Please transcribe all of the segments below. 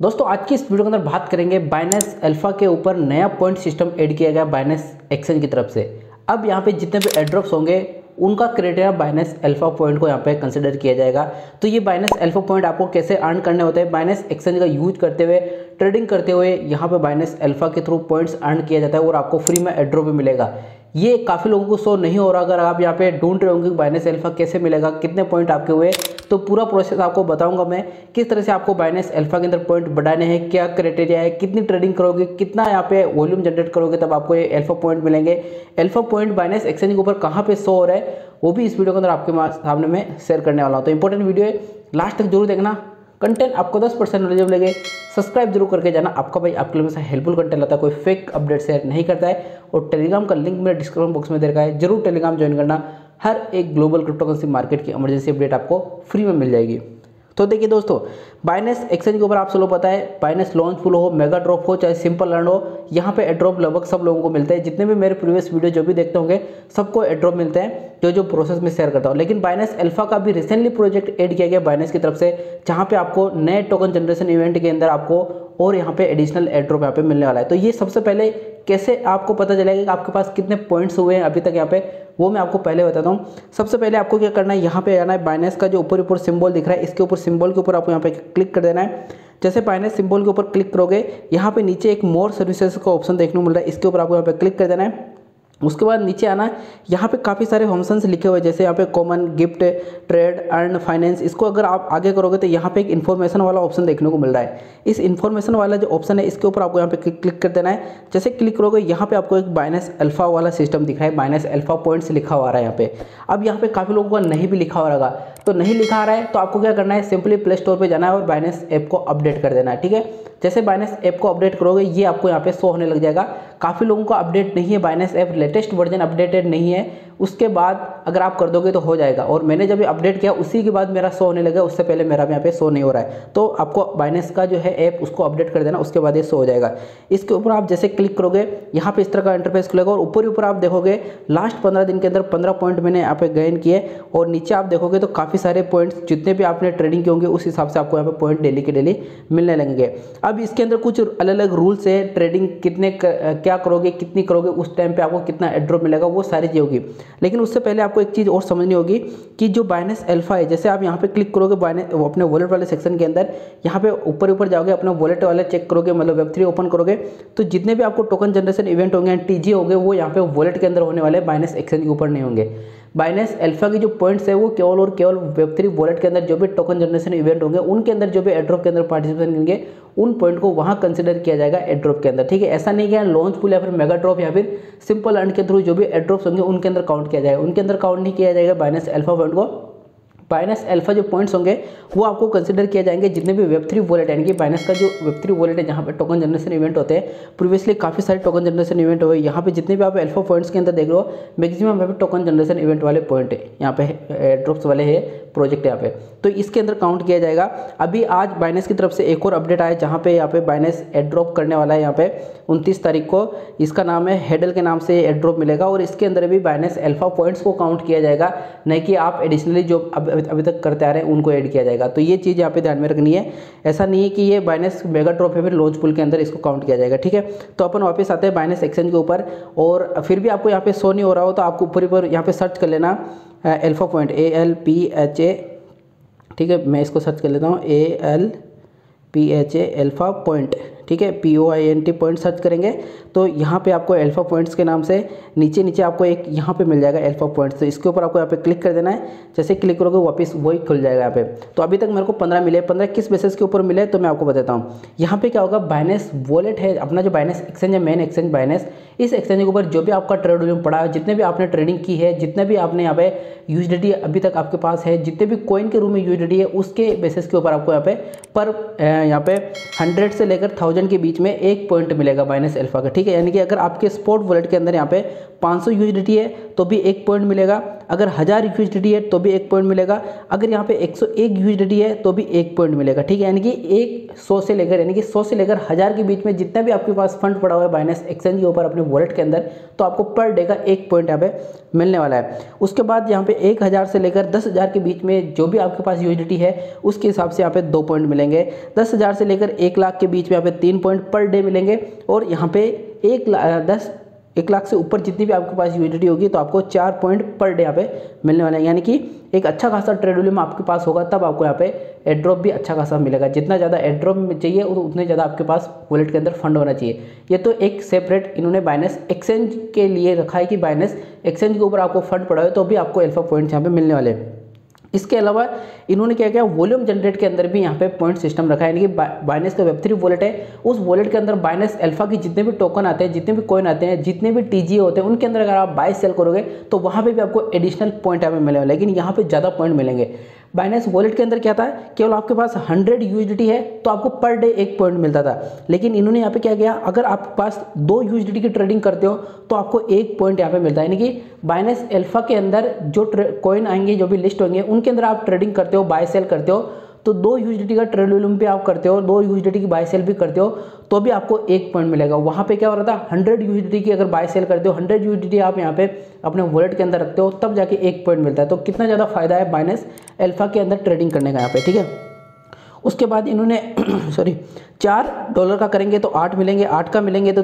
दोस्तों आज की इस वीडियो के अंदर बात करेंगे बाइनेंस अल्फा के ऊपर नया पॉइंट सिस्टम ऐड किया गया बाइनेंस एक्सचेंज की तरफ से। अब यहाँ पे जितने भी एयरड्रॉप्स होंगे उनका क्राइटेरिया बाइनेंस अल्फा पॉइंट को यहाँ पे कंसिडर किया जाएगा। तो ये बाइनेंस अल्फा पॉइंट आपको कैसे अर्न करने होते हैं, बाइनेंस एक्सचेंज का यूज करते हुए ट्रेडिंग करते हुए यहाँ पे बाइनेंस अल्फा के थ्रू पॉइंट्स अर्न किया जाता है और आपको फ्री में एयरड्रॉप भी मिलेगा। ये काफ़ी लोगों को शो नहीं हो रहा। अगर आप यहाँ पे ढूंढ रहे होंगे बाइनेंस अल्फा कैसे मिलेगा, कितने पॉइंट आपके हुए, तो पूरा प्रोसेस आपको बताऊंगा मैं किस तरह से आपको बाइनेंस अल्फा के अंदर पॉइंट बढ़ाने हैं, क्या क्राइटेरिया है, कितनी ट्रेडिंग करोगे, कितना यहाँ पे वॉल्यूम जनरेट करोगे तब आपको ये अल्फा पॉइंट मिलेंगे। अल्फा पॉइंट बाइनेंस एक्सचेंज के ऊपर कहाँ पे शो हो रहा है वो भी इस वीडियो के अंदर आपके सामने में शेयर करने वाला हूँ। तो इंपॉर्टेंट वीडियो है, लास्ट तक जरूर देखना। कंटेंट आपको 10% नॉलेजेबल लगे सब्सक्राइब जरूर करके जाना। आपका भाई आपके लिए हेल्पफुल कंटेंट लाता है, कोई फेक अपडेट शेयर नहीं करता है। और टेलीग्राम का लिंक मेरे डिस्क्रिप्शन बॉक्स में दे रखा है, जरूर टेलीग्राम ज्वाइन करना। हर एक ग्लोबल क्रिप्टोकरेंसी मार्केट की इमरजेंसी अपडेट आपको फ्री में मिल जाएगी। तो देखिए दोस्तों, बाइनेंस एक्सचेंज के ऊपर आप सबको पता है बाइनेंस लॉन्चफुल हो, मेगा ड्रॉप हो, चाहे सिंपल अर्न हो, यहाँ पे एड्रॉप लगभग सब लोगों को मिलते हैं। जितने भी मेरे प्रीवियस वीडियो जो भी देखते होंगे सबको एड्रॉप मिलते हैं जो प्रोसेस में शेयर करता हूँ। लेकिन बाइनेंस अल्फा का भी रिसेंटली प्रोजेक्ट ऐड किया गया बाइनेंस की तरफ से, जहाँ पे आपको नए टोकन जनरेशन इवेंट के अंदर आपको और यहाँ पे एडिशनल एड्रॉप यहाँ पे मिलने वाला है। तो ये सबसे पहले कैसे आपको पता चलेगा कि आपके पास कितने पॉइंट्स हुए हैं अभी तक यहाँ पे, वो मैं आपको पहले बताता हूँ। सबसे पहले आपको क्या करना है, यहाँ पे आना है, बाइनेंस का जो ऊपर सिंबल दिख रहा है इसके ऊपर सिंबल के ऊपर आपको यहाँ पे क्लिक कर देना है। जैसे बाइनेंस सिंबल के ऊपर क्लिक करोगे यहाँ पे नीचे एक मोर सर्विसेज का ऑप्शन देखने को मिल रहा है, इसके ऊपर आपको यहाँ पे क्लिक कर देना है। उसके बाद नीचे आना, यहाँ पे काफ़ी सारे फंक्शंस लिखे हुए हैं, जैसे यहाँ पे common, gift, trade, earn, finance. इसको अगर आप आगे करोगे तो यहाँ पे एक इन्फॉर्मेशन वाला ऑप्शन देखने को मिल रहा है। इस इन्फॉर्मेशन वाला जो ऑप्शन है इसके ऊपर आपको यहाँ पे क्लिक कर देना है। जैसे क्लिक करोगे यहाँ पे आपको एक बाइनेंस अल्फा वाला सिस्टम दिख रहा है, बाइनेंस अल्फा पॉइंट्स लिखा हुआ रहा है यहाँ पे। अब यहाँ पे काफ़ी लोगों का नहीं भी लिखा हुआ रहेगा, तो नहीं लिखा आ रहा है तो आपको क्या करना है, सिंपली प्ले स्टोर पर जाना है और बाइनेंस ऐप को अपडेट कर देना है। ठीक है, जैसे बाइनेंस ऐप को अपडेट करोगे ये आपको यहाँ पे शो होने लग जाएगा। काफ़ी लोगों का अपडेट नहीं है, Binance app latest version updated नहीं है। उसके बाद अगर आप कर दोगे तो हो जाएगा। और मैंने जब अपडेट किया उसी के बाद मेरा शो होने लगा, उससे पहले मेरा यहाँ पे शो नहीं हो रहा है। तो आपको बाइनेंस का जो है ऐप उसको अपडेट कर देना, उसके बाद ये शो हो जाएगा। इसके ऊपर आप जैसे क्लिक करोगे यहाँ पे इस तरह का इंटरफेस खुलेगा और ऊपर ही ऊपर आप देखोगे लास्ट 15 दिन के अंदर 15 पॉइंट मैंने यहाँ पे गेन किए। और नीचे आप देखोगे तो काफ़ी सारे पॉइंट्स जितने भी आपने ट्रेडिंग किए होंगे उस हिसाब से आपको यहाँ पे पॉइंट डेली के डेली मिलने लगेंगे। अब इसके अंदर कुछ अलग अलग रूल्स है, ट्रेडिंग कितने क्या करोगे, कितनी करोगे, उस टाइम पे आपको कितना एड्रॉप मिलेगा, वो सारी चीज़ होगी। लेकिन उससे पहले आपको एक चीज़ और समझनी होगी कि जो बाइनेंस अल्फा है, जैसे आप यहाँ पे क्लिक करोगे बाइनेंस अपने वॉलेट वाले सेक्शन के अंदर, यहाँ पे ऊपर जाओगे, अपना वॉलेट वाले चेक करोगे, मतलब Web3 ओपन करोगे, तो जितने भी आपको टोकन जनरेशन इवेंट होंगे, टीजी होंगे, वो यहाँ पे वॉलेट के अंदर होने वाले, बाइनेंस एक्सचेंज के ऊपर नहीं होंगे। बाइनेंस अल्फा की जो पॉइंट्स है वो केवल और केवल Web3 वॉलेट के अंदर जो भी टोकन जनरेशन इवेंट होंगे उनके अंदर जो भी एड्रॉप के अंदर पार्टिसिपेशन करेंगे उन पॉइंट को वहाँ कंसिडर किया जाएगा एड्रॉप के अंदर। ठीक है, ऐसा नहीं कि लॉन्च पूल या फिर मेगा ड्रॉप या फिर सिंपल अर्न के थ्रू जो भी एड्रॉप्स होंगे उनके अंदर काउंट किया जाएगा, उनके अंदर काउंट नहीं किया जाएगा बाइनेंस अल्फा पॉइंट को। बाइनेंस अल्फा जो पॉइंट्स होंगे वो आपको कंसिडर किया जाएंगे जितने भी Web3 वॉलेट, यानी कि बाइनेंस का जो Web3 वॉलेट है जहाँ पे टोकन जनरेशन इवेंट होते हैं। प्रीवियसली काफ़ी सारे टोकन जनरेशन इवेंट हुए, यहाँ पे जितने भी आप अल्फा पॉइंट्स के अंदर देख लो मैक्सिमम यहाँ पे टोकन जनरेशन इवेंट वाले पॉइंट है, यहाँ पे ड्रॉप्स वाले है प्रोजेक्ट यहाँ पे, तो इसके अंदर काउंट किया जाएगा। अभी आज बाइनेंस की तरफ से एक और अपडेट आया जहाँ पे यहाँ पे बाइनेंस एड्रॉप करने वाला है, यहाँ पे 29 तारीख को। इसका नाम है हेडल के नाम से एड्रॉप मिलेगा और इसके अंदर भी बाइनेंस अल्फा पॉइंट्स को काउंट किया जाएगा, नहीं कि आप एडिशनली जो अभी तक करते आ रहे हैं उनको ऐड किया जाएगा। तो ये चीज़ यहाँ पे ध्यान में रखनी है, ऐसा नहीं है कि ये बाइनेंस मेगा ड्रॉप है फिर लॉन्च पूल के अंदर इसको काउंट किया जाएगा। ठीक है, तो अपन वापस आते हैं बाइनेंस एक्सचेंज के ऊपर। और फिर भी आपको यहाँ पे शो नहीं हो रहा हो तो आपको ऊपर यहाँ पे सर्च कर लेना अल्फा पॉइंट, ALPHA। ठीक है, मैं इसको सर्च कर लेता हूँ, ALPHA अल्फा पॉइंट। ठीक है, POINT पॉइंट सर्च करेंगे तो यहाँ पे आपको अल्फा पॉइंट्स के नाम से नीचे आपको एक यहाँ पे मिल जाएगा अल्फा पॉइंट्स। तो इसके ऊपर आपको यहाँ पे क्लिक कर देना है। जैसे क्लिक करोगे वापस वही खुल जाएगा यहाँ पे। तो अभी तक मेरे को 15 मिले, 15 किस बेसिस के ऊपर मिले तो मैं आपको बताता हूँ। यहाँ पे क्या होगा, बाइनेंस वॉलेट है अपना, जो बाइनेंस एक्सचेंज है, मेन एक्सचेंज बाइनेंस, इस एक्सचेंज के ऊपर जो भी आपका ट्रेड वॉल्यूम पड़ा है, जितने भी आपने ट्रेडिंग की है, जितने भी आपने यहाँ पे USDT अभी तक आपके पास है, जितने भी कॉइन के रूप में USDT है, उसके बेसिस के ऊपर आपको यहाँ पे पर यहाँ पे 100 से लेकर 1000 के बीच में एक पॉइंट मिलेगा बाइनेंस अल्फा का। ठीक है, यानी कि अगर आपके स्पॉट वॉलेट के अंदर यहाँ पे 500 USDT है तो भी एक पॉइंट मिलेगा। अगर 1000 यूएसडीटी है तो भी 1 पॉइंट मिलेगा, अगर यहाँ पे 101 यूएसडीटी है तो भी 1 पॉइंट मिलेगा, ठीक है। यानी कि 100 से लेकर 1000 के बीच में जितना भी आपके पास फंड पड़ा हुआ है बाइनेंस एक्सचेंज के ऊपर अपने वॉलेट के अंदर, तो आपको पर डे का 1 पॉइंट यहाँ पे मिलने वाला है। उसके बाद यहाँ पे 1000 से लेकर 10,000 के बीच में जो भी आपके पास यूएसडीटी है उसके हिसाब से यहाँ पे 2 पॉइंट मिलेंगे। 10,000 से लेकर 1 लाख के बीच में यहाँ पे 3 पॉइंट पर डे मिलेंगे, और यहाँ पे 1 लाख से ऊपर जितनी भी आपके पास यूएसडीटी होगी तो आपको 4 पॉइंट पर डे यहाँ पे मिलने वाले हैं। यानी कि एक अच्छा खासा ट्रेड वॉल्यूम आपके पास होगा तब आपको यहाँ पे एड्रॉप भी अच्छा खासा मिलेगा। जितना ज़्यादा एड्रॉप चाहिए उतने ज़्यादा आपके पास वॉलेट के अंदर फंड होना चाहिए। ये तो एक सेपरेट इन्होंने बाइनेंस एक्सचेंज के लिए रखा है कि बाइनेंस एक्सचेंज के ऊपर आपको फंड पड़ा है तो भी आपको अल्फा पॉइंट्स यहाँ पे मिलने वाले हैं। इसके अलावा इन्होंने क्या किया, वॉल्यूम जनरेट के अंदर भी यहाँ पे पॉइंट सिस्टम रखा है। यानी कि बाइनेंस का वेब3 वॉलेट है, उस वॉलेट के अंदर बाइनेंस अल्फा की जितने भी टोकन आते हैं, जितने भी कॉइन आते हैं, जितने भी टीजीए होते हैं, उनके अंदर अगर आप बाय सेल करोगे तो वहाँ पे भी आपको एडिशनल पॉइंट यहाँ पे मिलेगा, लेकिन यहाँ पे ज़्यादा पॉइंट मिलेंगे। बाइनेंस वॉलेट के अंदर क्या था, केवल आपके पास 100 यूएसडीटी है तो आपको पर डे 1 पॉइंट मिलता था, लेकिन इन्होंने यहाँ पे क्या किया, अगर आपके पास 2 यूएसडीटी की ट्रेडिंग करते हो तो आपको 1 पॉइंट यहाँ पे मिलता है। यानी कि बाइनेंस अल्फा के अंदर जो कॉइन आएंगे, जो भी लिस्ट होंगे, उनके अंदर आप ट्रेडिंग करते हो, बाय सेल करते हो, तो 2 यूएसडीटी का ट्रेड वॉल्यूम पे आप करते हो, 2 यूएसडीटी की बाय सेल भी करते हो तो भी आपको 1 पॉइंट मिलेगा। वहाँ पे क्या हो रहा था, 100 यूएसडीटी की अगर बाय सेल करते हो, 100 यूएसडीटी आप यहाँ पे अपने वॉलेट के अंदर रखते हो, तब जाके 1 पॉइंट मिलता है। तो कितना ज़्यादा फायदा है बाइनेंस अल्फा के अंदर ट्रेडिंग करने का यहाँ पे, ठीक है। उसके बाद इन्होंने $4 का करेंगे तो 8 मिलेंगे, 8 का मिलेंगे तो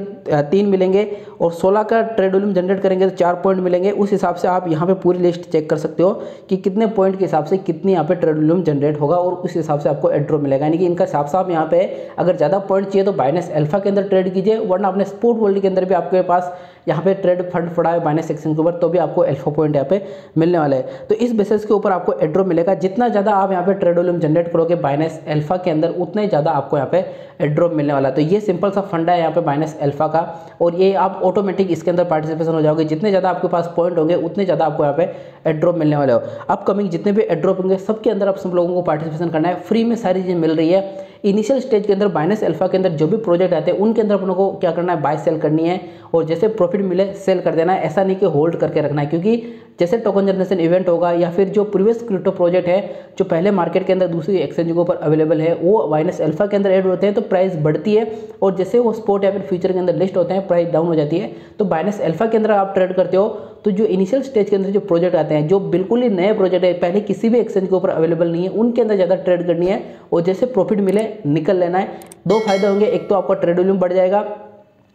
3 मिलेंगे, और 16 का ट्रेड वॉल्यूम जनरेट करेंगे तो 4 पॉइंट मिलेंगे। उस हिसाब से आप यहाँ पे पूरी लिस्ट चेक कर सकते हो कि कितने पॉइंट के हिसाब से कितनी यहाँ पे ट्रेड वॉल्यूम जनरेट होगा, और उस हिसाब से आपको एड्रॉप मिलेगा। यानी कि इनका साफ साफ यहाँ पे अगर ज़्यादा पॉइंट चाहिए तो बाइनेंस अल्फा के अंदर ट्रेड कीजिए, वरना अपने स्पोर्ट वर्ल्ड के अंदर भी आपके पास यहाँ पे ट्रेड फंड पड़ा है बाइनेंस एक्सचेंज के ऊपर तो भी आपको अल्फा पॉइंट यहाँ पे मिलने वाला है। तो इस बेसिस के ऊपर आपको एड्रॉप मिलेगा। जितना ज़्यादा आप यहाँ पे ट्रेड वॉल्यूम जनरेट करोगे बाइनेंस अल्फा के अंदर, उतना ही ज़्यादा आपको यहाँ पे एड्रॉप मिलने वाला है। तो ये सिंपल सा फंडा है यहाँ पे बाइनेंस अल्फा का, और ये आप ऑटोमेटिक इसके अंदर पार्टिसिपेशन हो जाओगे। जितने ज़्यादा आपके पास पॉइंट होंगे उतने ज़्यादा आपको यहाँ पे एड्रॉप मिलने वाले हो। अपकमिंग जितने भी एड्रॉप होंगे सबके अंदर आप सब लोगों को पार्टिसिपेशन करना है, फ्री में सारी चीज़ें मिल रही है। इनिशियल स्टेज के अंदर बाइनेंस अल्फा के अंदर जो भी प्रोजेक्ट आते हैं उनके अंदर अपनों को क्या करना है, बाय सेल करनी है, और जैसे प्रॉफिट मिले सेल कर देना है। ऐसा नहीं कि होल्ड करके रखना है, क्योंकि जैसे टोकन जनरेशन इवेंट होगा या फिर जो प्रीवियस क्रिप्टो प्रोजेक्ट है जो पहले मार्केट के अंदर दूसरी एक्सचेंज के ऊपर अवेलेबल है वो बाइनेंस अल्फा के अंदर ऐड होते हैं तो प्राइस बढ़ती है, और जैसे वो स्पॉट या फिर फ्यूचर के अंदर लिस्ट होते हैं प्राइस डाउन हो जाती है। तो बाइनेंस अल्फा के अंदर आप ट्रेड करते हो तो जो इनिशियल स्टेज के अंदर जो प्रोजेक्ट आते हैं, जो बिल्कुल ही नए प्रोजेक्ट है, पहले किसी भी एक्सचेंज के ऊपर अवेलेबल नहीं है, उनके अंदर ज़्यादा ट्रेड करनी है, और जैसे प्रॉफिट मिले निकल लेना है। 2 फायदे होंगे, एक तो आपका ट्रेड वॉल्यूम बढ़ जाएगा,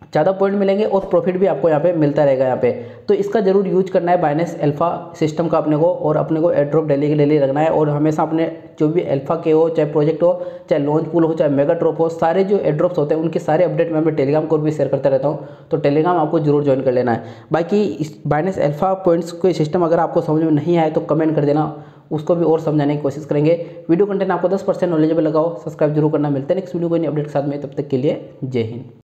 ज़्यादा पॉइंट मिलेंगे, और प्रॉफिट भी आपको यहाँ पे मिलता रहेगा यहाँ पे। तो इसका जरूर यूज करना है बाइनेंस अल्फा सिस्टम का अपने को, और अपने को एड्रॉप डेली के डेली रखना है, और हमेशा अपने जो भी अल्फा के हो, चाहे प्रोजेक्ट हो, चाहे लॉन्च पूल हो, चाहे मेगा ड्रॉप हो, सारे जो एड्रॉप्स होते हैं उनके सारे अपडेट मैं अपने टेलीग्राम को भी शेयर करता रहता हूँ। तो टेलीग्राम आपको जरूर ज्वाइन कर लेना है। बाकी इस बाइनेंस अल्फा पॉइंट्स के सिस्टम अगर आपको समझ में नहीं आए तो कमेंट कर देना, उसको भी और समझाने की कोशिश करेंगे। वीडियो कंटेंट आपको 10% नॉलेजेबल लगाओ, सब्सक्राइब जरूर करना। मिलते हैं नेक्स्ट वीडियो को नई अपडेट के साथ में, तब तक के लिए जय हिंद।